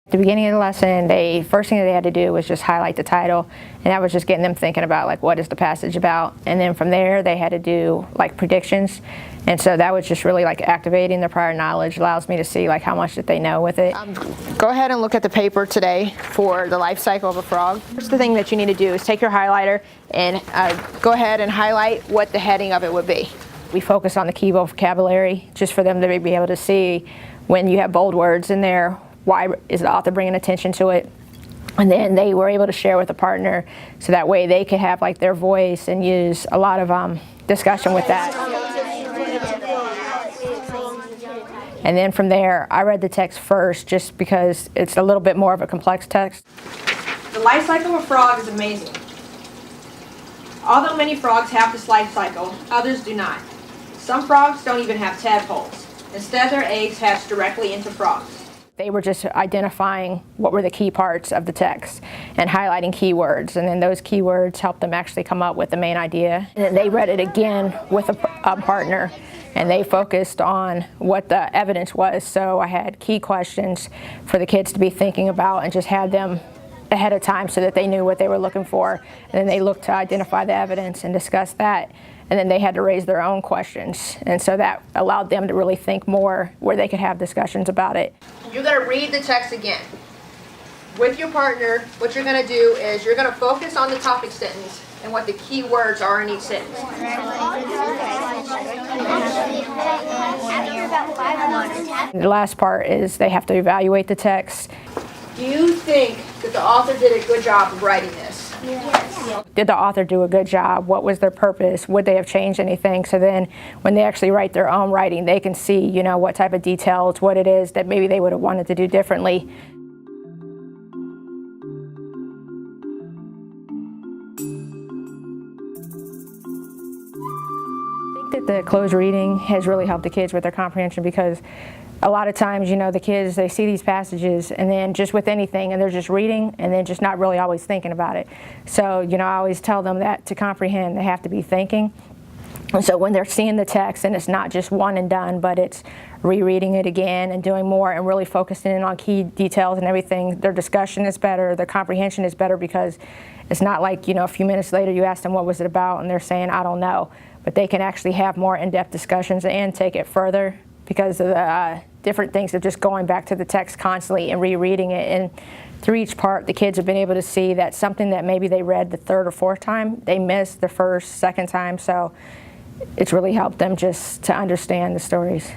At the beginning of the lesson, the first thing that they had to do was just highlight the title, and that was just getting them thinking about like what is the passage about. And then from there they had to do like predictions, and so that was just really like activating their prior knowledge. Allows me to see like how much that they know with it. Go ahead and look at the paper today for the life cycle of a frog. First, the thing that you need to do is take your highlighter and go ahead and highlight what the heading of it would be. We focus on the key vocabulary just for them to be able to see when you have bold words in there, why is the author bringing attention to it. And then they were able to share with a partner, so that way they could have like their voice and use a lot of discussion with that. And then from there, I read the text first just because it's a little bit more of a complex text. The life cycle of a frog is amazing. Although many frogs have this life cycle, others do not. Some frogs don't even have tadpoles. Instead, their eggs hatch directly into frogs. They were just identifying what were the key parts of the text and highlighting keywords, and then those keywords helped them actually come up with the main idea. And then they read it again with a partner, and they focused on what the evidence was. So I had key questions for the kids to be thinking about and just had them ahead of time so that they knew what they were looking for. And then they looked to identify the evidence and discuss that. And then they had to raise their own questions. And so that allowed them to really think more where they could have discussions about it. You're going to read the text again. With your partner, what you're going to do is you're going to focus on the topic sentence and what the key words are in each sentence. The last part is they have to evaluate the text. Do you think that the author did a good job of writing this? Yes. Did the author do a good job? What was their purpose? Would they have changed anything? So then when they actually write their own writing, they can see, you know, what type of details, what it is that maybe they would have wanted to do differently. I think that the closed reading has really helped the kids with their comprehension, because a lot of times, you know, the kids, they see these passages and then just with anything, and they're just reading and then just not really always thinking about it. So, you know, I always tell them that to comprehend, they have to be thinking. And so when they're seeing the text, and it's not just one and done, but it's rereading it again and doing more and really focusing in on key details and everything, their discussion is better, their comprehension is better, because it's not like, you know, a few minutes later you ask them what was it about and they're saying, I don't know. But they can actually have more in-depth discussions and take it further because of the different things of just going back to the text constantly and rereading it. And through each part, the kids have been able to see that something that maybe they read the third or fourth time, they missed the first, second time. So it's really helped them just to understand the stories.